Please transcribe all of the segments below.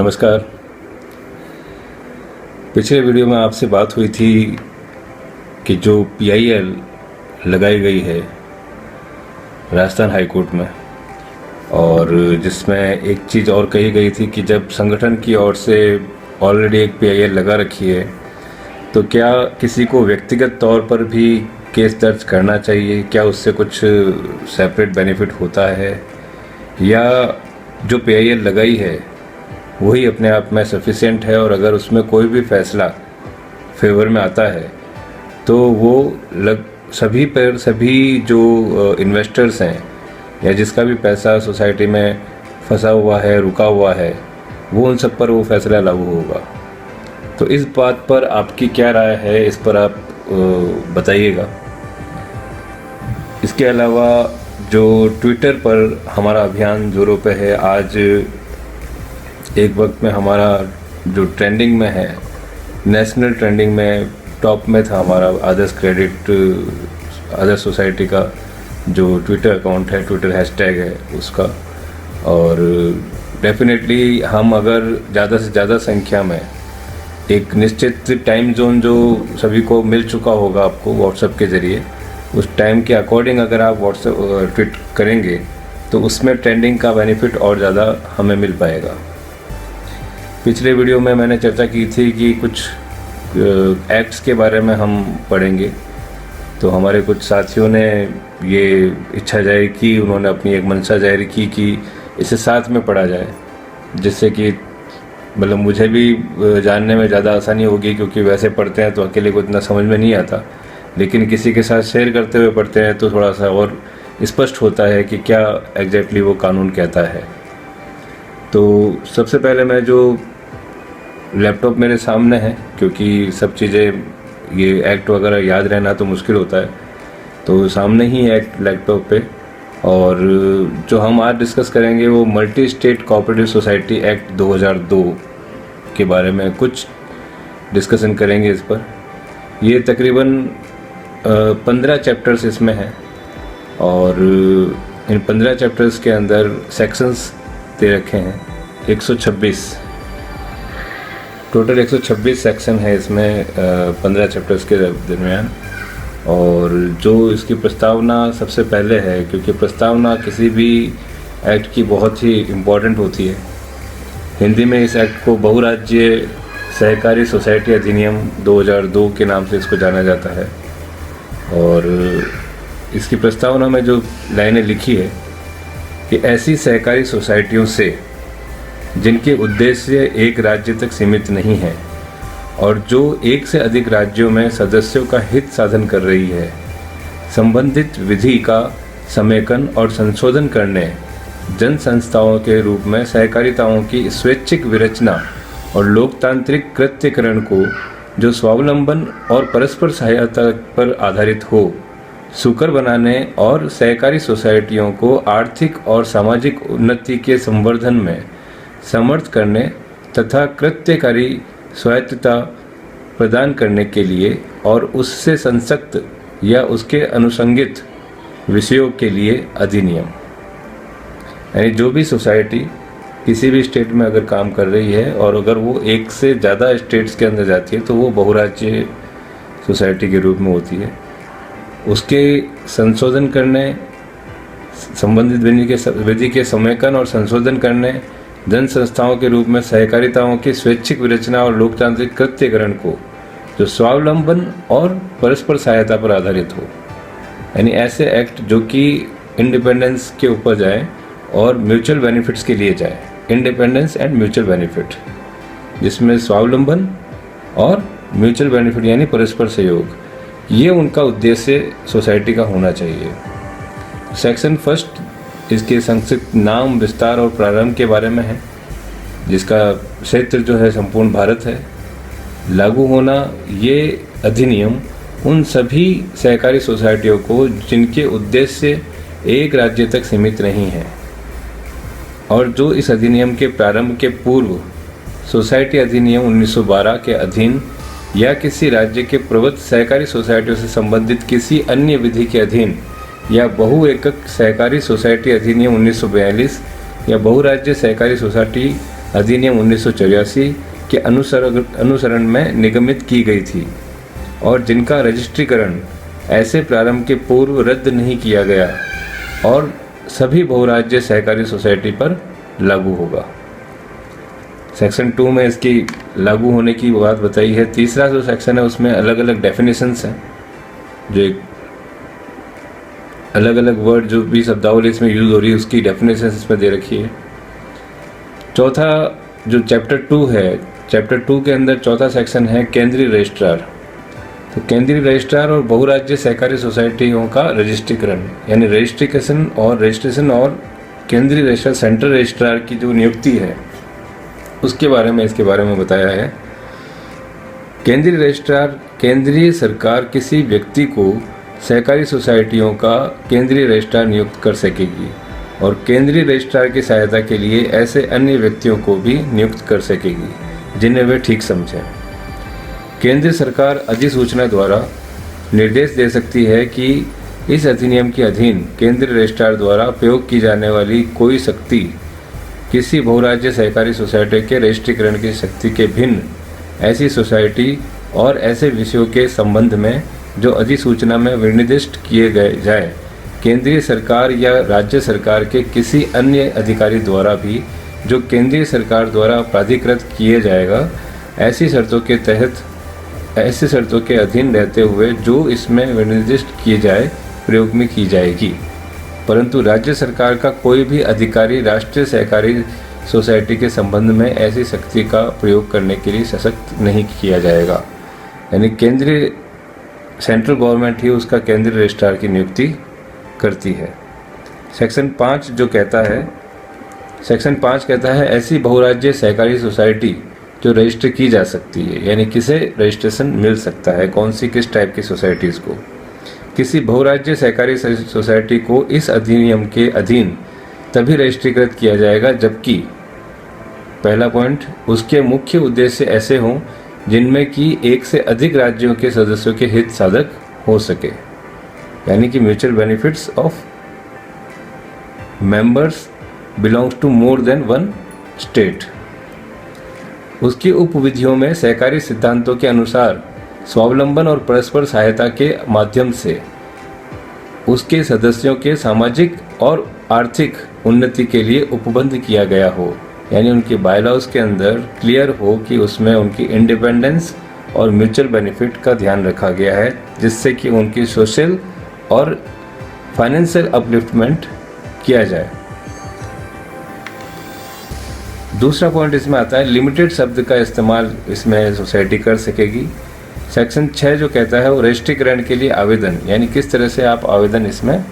नमस्कार। पिछले वीडियो में आपसे बात हुई थी कि जो PIL लगाई गई है राजस्थान हाई कोर्ट में, और जिसमें एक चीज़ और कही गई थी कि जब संगठन की ओर से ऑलरेडी एक PIL लगा रखी है तो क्या किसी को व्यक्तिगत तौर पर भी केस दर्ज करना चाहिए, क्या उससे कुछ सेपरेट बेनिफिट होता है, या जो PIL लगाई है वही अपने आप में सफिशिएंट है, और अगर उसमें कोई भी फैसला फेवर में आता है तो वो सभी जो इन्वेस्टर्स हैं या जिसका भी पैसा सोसाइटी में फंसा हुआ है, रुका हुआ है, वो उन सब पर वो फैसला लागू होगा। तो इस बात पर आपकी क्या राय है, इस पर आप बताइएगा। इसके अलावा जो ट्विटर पर हमारा अभियान जोरों पे है, आज एक वक्त में हमारा जो ट्रेंडिंग में है, नेशनल ट्रेंडिंग में टॉप में था हमारा आदर्श क्रेडिट आदर्श सोसाइटी का जो ट्विटर अकाउंट है, ट्विटर हैशटैग है उसका। और डेफिनेटली हम अगर ज़्यादा से ज़्यादा संख्या में एक निश्चित टाइम जोन जो सभी को मिल चुका होगा आपको व्हाट्सएप के ज़रिए, उस टाइम के अकॉर्डिंग अगर आप व्हाट्सएप ट्वीट करेंगे तो उसमें ट्रेंडिंग का बेनिफिट और ज़्यादा हमें मिल पाएगा। पिछले वीडियो में मैंने चर्चा की थी कि कुछ एक्ट्स के बारे में हम पढ़ेंगे, तो हमारे कुछ साथियों ने ये इच्छा जाहिर की, उन्होंने अपनी एक मंशा जाहिर की कि इसे साथ में पढ़ा जाए, जिससे कि मतलब मुझे भी जानने में ज़्यादा आसानी होगी, क्योंकि वैसे पढ़ते हैं तो अकेले को इतना समझ में नहीं आता, लेकिन किसी के साथ शेयर करते हुए पढ़ते हैं तो थोड़ा सा और स्पष्ट होता है कि क्या एग्जैक्टली वो कानून कहता है। तो सबसे पहले मैं जो लैपटॉप मेरे सामने है, क्योंकि सब चीज़ें ये एक्ट वगैरह याद रहना तो मुश्किल होता है, तो सामने ही एक्ट लैपटॉप पे। और जो हम आज डिस्कस करेंगे वो multi state cooperative society act 2002 के बारे में कुछ डिस्कशन करेंगे इस पर। ये तकरीबन 15 चैप्टर्स इसमें हैं, और इन 15 चैप्टर्स के अंदर सेक्शंस दे रखे हैं 126, टोटल 126 सेक्शन है इसमें 15 चैप्टर्स के दरमियान। और जो इसकी प्रस्तावना सबसे पहले है, क्योंकि प्रस्तावना किसी भी एक्ट की बहुत ही इम्पोर्टेंट होती है। हिंदी में इस एक्ट को बहुराज्यीय सहकारी सोसाइटी अधिनियम 2002 के नाम से इसको जाना जाता है। और इसकी प्रस्तावना में जो लाइनें लिखी है कि ऐसी सहकारी सोसाइटियों से जिनके उद्देश्य एक राज्य तक सीमित नहीं है और जो एक से अधिक राज्यों में सदस्यों का हित साधन कर रही है, संबंधित विधि का समेकन और संशोधन करने, जन संस्थाओं के रूप में सहकारिताओं की स्वैच्छिक विरचना और लोकतांत्रिक कृत्यकरण को जो स्वावलंबन और परस्पर सहायता पर आधारित हो, सुकर बनाने और सहकारी सोसाइटियों को आर्थिक और सामाजिक उन्नति के संवर्धन में समर्थ करने तथा कृत्यकारी स्वायत्तता प्रदान करने के लिए और उससे संसक्त या उसके अनुसंगित विषयों के लिए अधिनियम। यानी जो भी सोसाइटी किसी भी स्टेट में अगर काम कर रही है और अगर वो एक से ज़्यादा स्टेट्स के अंदर जाती है तो वो बहुराज्यीय सोसाइटी के रूप में होती है। उसके संशोधन करने, संबंधित विधि के समेकन और संशोधन करने, जन संस्थाओं के रूप में सहकारिताओं की स्वैच्छिक विरचना और लोकतांत्रिक कृत्यकरण को जो स्वावलंबन और परस्पर सहायता पर आधारित हो। यानी ऐसे एक्ट जो कि इंडिपेंडेंस के ऊपर जाए और म्यूचुअल बेनिफिट्स के लिए जाए, इंडिपेंडेंस एंड म्यूचुअल बेनिफिट, जिसमें स्वावलंबन और म्यूचुअल बेनिफिट यानी परस्पर सहयोग, ये उनका उद्देश्य सोसाइटी का होना चाहिए। सेक्शन फर्स्ट इसके संक्षिप्त नाम, विस्तार और प्रारंभ के बारे में है, जिसका क्षेत्र जो है संपूर्ण भारत है। लागू होना, ये अधिनियम उन सभी सहकारी सोसाइटियों को जिनके उद्देश्य एक राज्य तक सीमित नहीं है और जो इस अधिनियम के प्रारंभ के पूर्व सोसाइटी अधिनियम 1912 के अधीन या किसी राज्य के प्रवृत्त सहकारी सोसाइटियों से संबंधित किसी अन्य विधि के अधीन या बहु एकक सहकारी सोसाइटी अधिनियम 1942 या बहुराज्य सहकारी सोसाइटी अधिनियम 1984 के अनुसरण में निगमित की गई थी और जिनका रजिस्ट्रीकरण ऐसे प्रारंभ के पूर्व रद्द नहीं किया गया और सभी बहुराज्य सहकारी सोसाइटी पर लागू होगा। सेक्शन 2 में इसकी लागू होने की बात बताई है। तीसरा जो सेक्शन है उसमें अलग अलग डेफिनेशंस हैं, जो एक अलग अलग वर्ड जो भी शब्दावली इसमें यूज हो रही है उसकी डेफिनेशंस इसमें दे रखी है। चौथा जो चैप्टर 2 है, चैप्टर 2 के अंदर चौथा सेक्शन है केंद्रीय रजिस्ट्रार। तो केंद्रीय रजिस्ट्रार और बहुराज्य सहकारी सोसाइटियों का रजिस्ट्रीकरण यानी रजिस्ट्रेशन और केंद्रीय रजिस्ट्रार सेंट्रल रजिस्ट्रार की जो नियुक्ति है उसके बारे में इसके बारे में बताया है। केंद्रीय रजिस्ट्रार केंद्रीय सरकार किसी व्यक्ति को सहकारी सोसाइटियों का केंद्रीय रजिस्ट्रार नियुक्त कर सकेगी और केंद्रीय रजिस्ट्रार की सहायता के लिए ऐसे अन्य व्यक्तियों को भी नियुक्त कर सकेगी जिन्हें वे ठीक समझें। केंद्र सरकार अधिसूचना द्वारा निर्देश दे सकती है कि इस अधिनियम के अधीन केंद्रीय रजिस्ट्रार द्वारा प्रयोग की जाने वाली कोई शक्ति किसी बहुराज्य सहकारी सोसाइटी के रजिस्ट्रीकरण की शक्ति के भिन्न ऐसी सोसाइटी और ऐसे विषयों के संबंध में जो अधिसूचना में विनिर्दिष्ट किए गए जाए केंद्रीय सरकार या राज्य सरकार के किसी अन्य अधिकारी द्वारा भी जो केंद्रीय सरकार द्वारा प्राधिकृत किए जाएगा ऐसी शर्तों के अधीन रहते हुए जो इसमें विनिर्दिष्ट किए जाए प्रयोग में की जाएगी। परंतु राज्य सरकार का कोई भी अधिकारी राष्ट्रीय सहकारी सोसाइटी के संबंध में ऐसी शक्ति का प्रयोग करने के लिए सशक्त नहीं किया जाएगा। यानी केंद्रीय सेंट्रल गवर्नमेंट ही उसका केंद्रीय रजिस्ट्रार की नियुक्ति करती है। सेक्शन 5 कहता है ऐसी बहुराज्य सहकारी सोसाइटी जो रजिस्टर की जा सकती है, यानी किसे रजिस्ट्रेशन मिल सकता है, कौन सी किस टाइप की सोसाइटीज़ को। किसी बहुराज्य सहकारी सोसाइटी को इस अधिनियम के अधीन तभी रजिस्ट्रीकृत किया जाएगा जबकि पहला पॉइंट उसके मुख्य उद्देश्य ऐसे हों जिनमें कि एक से अधिक राज्यों के सदस्यों के हित साधक हो सके, यानी कि mutual benefits of members belongs to more than one state. उसकी उपविधियों में सहकारी सिद्धांतों के अनुसार स्वावलंबन और परस्पर सहायता के माध्यम से उसके सदस्यों के सामाजिक और आर्थिक उन्नति के लिए उपबंध किया गया हो, यानी उनके बायलॉज के अंदर क्लियर हो कि उसमें उनकी इंडिपेंडेंस और म्यूचुअल बेनिफिट का ध्यान रखा गया है जिससे कि उनकी सोशल और फाइनेंशियल अपलिफ्टमेंट किया जाए। दूसरा पॉइंट इसमें आता है लिमिटेड शब्द का इस्तेमाल इसमें सोसाइटी कर सकेगी। सेक्शन 6 जो कहता है वो रजिस्ट्रीकरण के लिए आवेदन, यानी किस तरह से आप आवेदन इसमें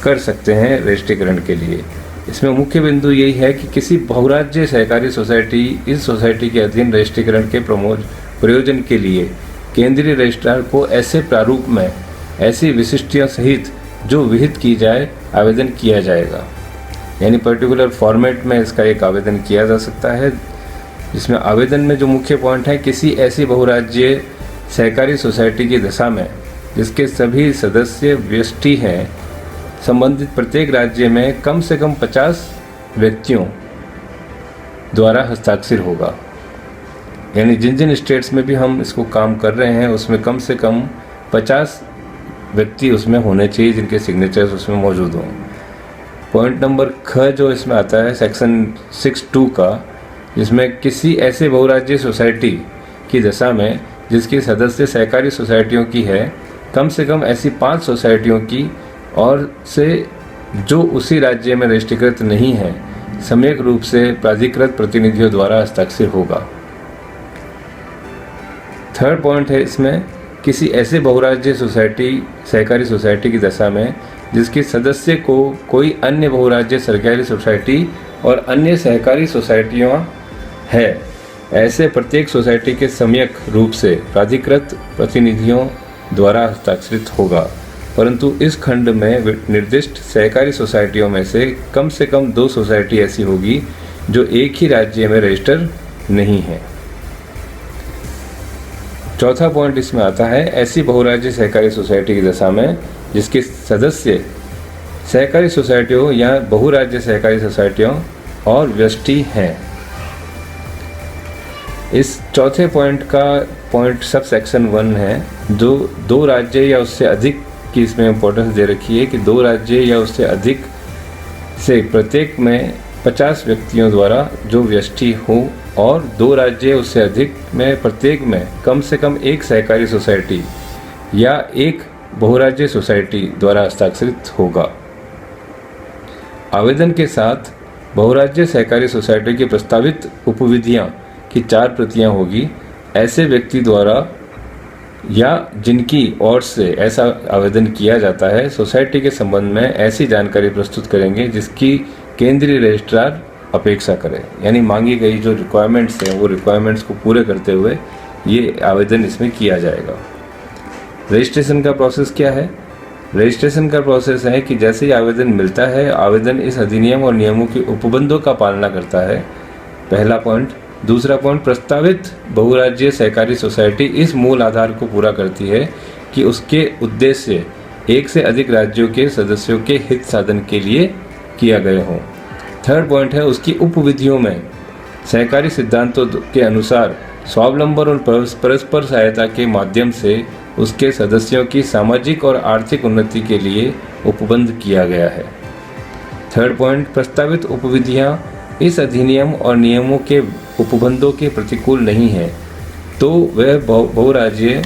कर सकते हैं रजिस्ट्रीकरण के लिए। इसमें मुख्य बिंदु यही है कि किसी बहुराज्य सहकारी सोसाइटी इस सोसाइटी के अधीन रजिस्ट्रीकरण के प्रयोजन के लिए केंद्रीय रजिस्ट्रार को ऐसे प्रारूप में ऐसी विशिष्टियों सहित जो विहित की जाए आवेदन किया जाएगा, यानी पर्टिकुलर फॉर्मेट में इसका एक आवेदन किया जा सकता है। इसमें आवेदन में जो मुख्य पॉइंट है किसी ऐसी बहुराज्य सहकारी सोसाइटी की दशा में जिसके सभी सदस्य व्यष्टि हैं संबंधित प्रत्येक राज्य में कम से कम 50 व्यक्तियों द्वारा हस्ताक्षर होगा, यानी जिन जिन स्टेट्स में भी हम इसको काम कर रहे हैं उसमें कम से कम 50 व्यक्ति उसमें होने चाहिए जिनके सिग्नेचर्स उसमें मौजूद हों। पॉइंट नंबर ख जो इसमें आता है सेक्शन 6(2) का, जिसमें किसी ऐसे बहुराज्य सोसाइटी की दशा में जिसकी सदस्य सहकारी सोसाइटियों की है कम से कम ऐसी 5 सोसाइटियों की और से जो उसी राज्य में रजिस्ट्रीकृत नहीं है सम्यक रूप से प्राधिकृत प्रतिनिधियों द्वारा हस्ताक्षर होगा। थर्ड पॉइंट है इसमें किसी ऐसे बहुराज्य सहकारी सोसाइटी की दशा में जिसके सदस्य को कोई अन्य बहुराज्य सरकारी सोसाइटी और अन्य सहकारी सोसाइटियाँ है, ऐसे प्रत्येक सोसाइटी के सम्यक रूप से प्राधिकृत प्रतिनिधियों द्वारा हस्ताक्षरित होगा, परंतु इस खंड में निर्दिष्ट सहकारी सोसाइटियों में से कम 2 सोसाइटी ऐसी होगी जो एक ही राज्य में रजिस्टर नहीं है। चौथा पॉइंट इसमें आता है ऐसी बहुराज्य सहकारी सोसाइटी की दशा में जिसके सदस्य सहकारी सोसाइटियों या बहुराज्य सहकारी सोसाइटियों और व्यष्टि हैं, इस चौथे पॉइंट का पॉइंट सब सेक्शन 1 है, जो 2 राज्य या उससे अधिक की इसमें इम्पोर्टेंस दे रखी है कि 2 राज्य या उससे अधिक से प्रत्येक में 50 व्यक्तियों द्वारा जो व्यष्टि हो, और 2 राज्य उससे अधिक में प्रत्येक में कम से कम एक सहकारी सोसाइटी या एक बहुराज्य सोसाइटी द्वारा हस्ताक्षरित होगा। आवेदन के साथ बहुराज्य सहकारी सोसाइटी की प्रस्तावित उपविधियां की 4 प्रतियां होगी। ऐसे व्यक्ति द्वारा या जिनकी ओर से ऐसा आवेदन किया जाता है सोसाइटी के संबंध में ऐसी जानकारी प्रस्तुत करेंगे जिसकी केंद्रीय रजिस्ट्रार अपेक्षा करे। यानी मांगी गई जो रिक्वायरमेंट्स हैं वो रिक्वायरमेंट्स को पूरे करते हुए ये आवेदन इसमें किया जाएगा। रजिस्ट्रेशन का प्रोसेस क्या है? रजिस्ट्रेशन का प्रोसेस है कि जैसे ही आवेदन मिलता है, आवेदन इस अधिनियम और नियमों के उपबंधों का पालना करता है, पहला पॉइंट। दूसरा पॉइंट, प्रस्तावित बहुराज्यीय सहकारी सोसाइटी इस मूल आधार को पूरा करती है कि उसके उद्देश्य एक से अधिक राज्यों के सदस्यों के हित साधन के लिए किया गए हों। थर्ड पॉइंट है, उसकी उपविधियों में सहकारी सिद्धांतों के अनुसार स्वावलंबन और परस्पर सहायता के माध्यम से उसके सदस्यों की सामाजिक और आर्थिक उन्नति के लिए उपबंध किया गया है। थर्ड पॉइंट, प्रस्तावित उपविधियां इस अधिनियम और नियमों के उपबंधों के प्रतिकूल नहीं है तो वह बहुराज्यीय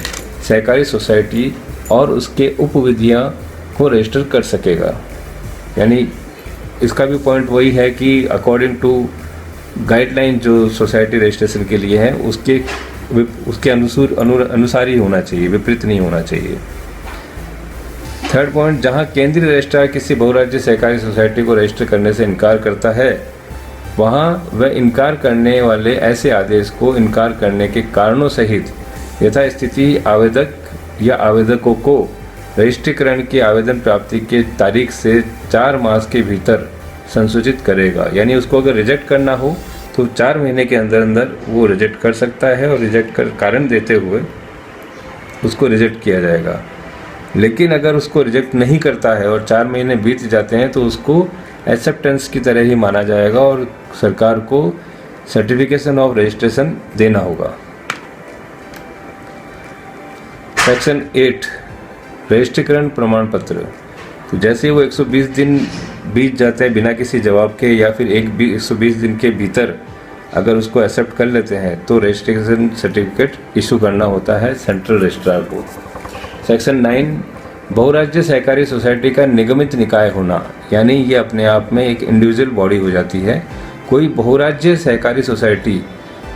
सहकारी सोसाइटी और उसके उपविधियां को रजिस्टर कर सकेगा। यानी इसका भी पॉइंट वही है कि अकॉर्डिंग टू गाइडलाइन जो सोसाइटी रजिस्ट्रेशन के लिए है उसके अनुसार ही होना चाहिए, विपरीत नहीं होना चाहिए। थर्ड पॉइंट, जहां केंद्रीय रजिस्ट्रार किसी बहुराज्य सहकारी सोसाइटी को रजिस्टर करने से इनकार करता है, वहां वह इनकार करने वाले ऐसे आदेश को इनकार करने के कारणों सहित यथास्थिति आवेदक या आवेदकों को रजिस्ट्रीकरण की आवेदन प्राप्ति के तारीख से 4 मास के भीतर संसूचित करेगा। यानी उसको अगर रिजेक्ट करना हो तो 4 महीने के अंदर अंदर वो रिजेक्ट कर सकता है और रिजेक्ट कर कारण देते हुए उसको रिजेक्ट किया जाएगा। लेकिन अगर उसको रिजेक्ट नहीं करता है और 4 महीने बीत जाते हैं तो उसको एक्सेप्टेंस की तरह ही माना जाएगा और सरकार को सर्टिफिकेशन ऑफ रजिस्ट्रेशन देना होगा। सेक्शन 8, रजिस्ट्रीकरण प्रमाण पत्र। तो जैसे वो 120 दिन बीत जाते हैं बिना किसी जवाब के या फिर 120 दिन के भीतर अगर उसको एक्सेप्ट कर लेते हैं तो रजिस्ट्रेशन सर्टिफिकेट इशू करना होता है सेंट्रल रजिस्ट्रार को। सेक्शन 9, बहुराज्य सहकारी सोसाइटी का निगमित निकाय होना। यानी ये अपने आप में एक इंडिविजुअल बॉडी हो जाती है। कोई बहुराज्य सहकारी सोसाइटी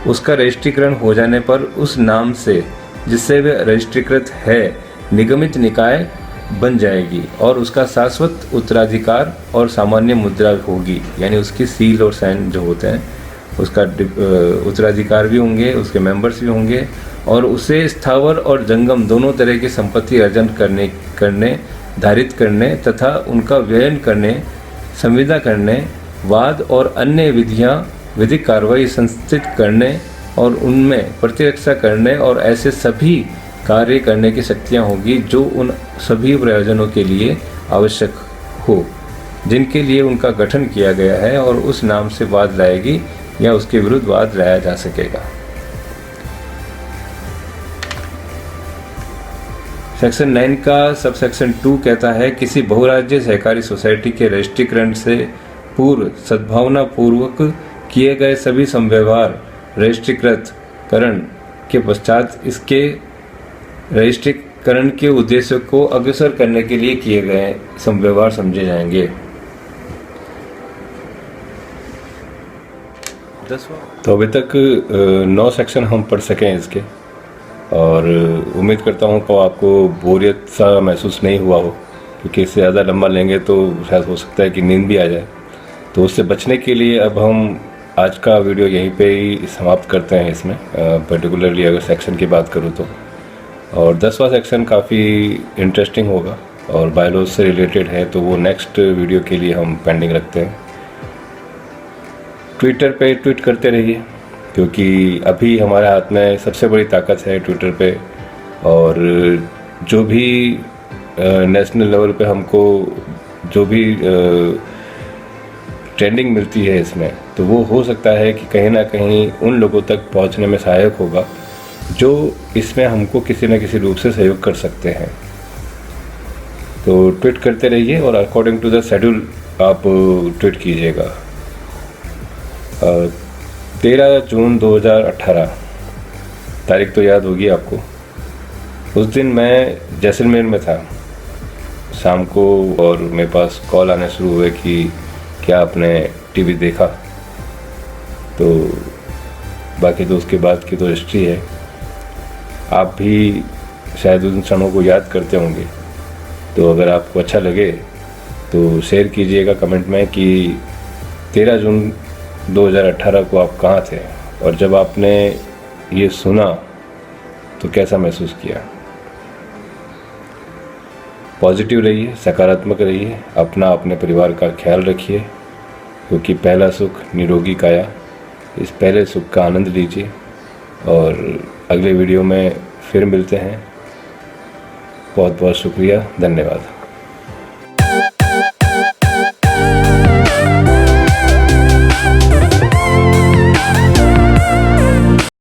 उसका रजिस्ट्रीकरण हो जाने पर उस नाम से जिससे वह रजिस्ट्रीकृत है निगमित निकाय बन जाएगी और उसका शाश्वत उत्तराधिकार और सामान्य मुद्रा होगी। यानी उसकी सील और साइन जो होते हैं उसका उत्तराधिकार भी होंगे, उसके मेंबर्स भी होंगे और उसे स्थावर और जंगम दोनों तरह की संपत्ति अर्जन करने धारित करने तथा उनका व्ययन करने, संविदा करने, वाद और अन्य विधिक कार्रवाई संस्थित करने और उनमें प्रतिरक्षा करने और ऐसे सभी कार्य करने की शक्तियाँ होगी जो उन सभी प्रयोजनों के लिए आवश्यक हो जिनके लिए उनका गठन किया गया है और उस नाम से वाद लाएगी या उसके विरुद्ध वाद लाया जा सकेगा। सेक्शन 9 का सब सेक्शन 2 कहता है किसी बहुराज्य सहकारी सोसाइटी के रजिस्ट्रीकरण से पूर्व सद्भावना पूर्वक किए गए सभी संव्यवहार रजिस्ट्रीकृतकरण के पश्चात इसके रजिस्ट्रीकरण के उद्देश्य को अग्रसर करने के लिए किए गए संव्यवहार समझे जाएंगे। तो अभी तक 9 सेक्शन हम पढ़ सकें इसके और उम्मीद करता हूँ कि आपको बोरियत सा महसूस नहीं हुआ हो, क्योंकि इससे ज़्यादा लंबा लेंगे तो शायद हो सकता है कि नींद भी आ जाए। तो उससे बचने के लिए अब हम आज का वीडियो यहीं पे ही समाप्त करते हैं। इसमें पर्टिकुलरली अगर सेक्शन की बात करूँ तो, और 10वां सेक्शन काफ़ी इंटरेस्टिंग होगा और बायोलॉजी से रिलेटेड है, तो वो नेक्स्ट वीडियो के लिए हम पेंडिंग रखते हैं। ट्विटर पे ट्वीट करते रहिए, क्योंकि अभी हमारे हाथ में सबसे बड़ी ताकत है ट्विटर पे, और जो भी नेशनल लेवल पे हमको जो भी ट्रेंडिंग मिलती है इसमें तो वो हो सकता है कि कहीं ना कहीं उन लोगों तक पहुंचने में सहायक होगा जो इसमें हमको किसी न किसी रूप से सहयोग कर सकते हैं। तो ट्वीट करते रहिए और अकॉर्डिंग टू द शेड्यूल आप ट्वीट कीजिएगा। 13 जून 2018 तारीख तो याद होगी आपको। उस दिन मैं जैसलमेर में था शाम को, और मेरे पास कॉल आने शुरू हुए कि क्या आपने टीवी देखा। तो बाकी तो उसके बाद की तो हिस्ट्री है। आप भी शायद उन क्षणों को याद करते होंगे। तो अगर आपको अच्छा लगे तो शेयर कीजिएगा कमेंट में कि 13 जून 2018 को आप कहाँ थे, और जब आपने ये सुना तो कैसा महसूस किया। पॉजिटिव रहिए, सकारात्मक रहिए, अपना अपने परिवार का ख्याल रखिए, क्योंकि पहला सुख निरोगी काया। इस पहले सुख का आनंद लीजिए और अगले वीडियो में फिर मिलते हैं। बहुत बहुत शुक्रिया, धन्यवाद।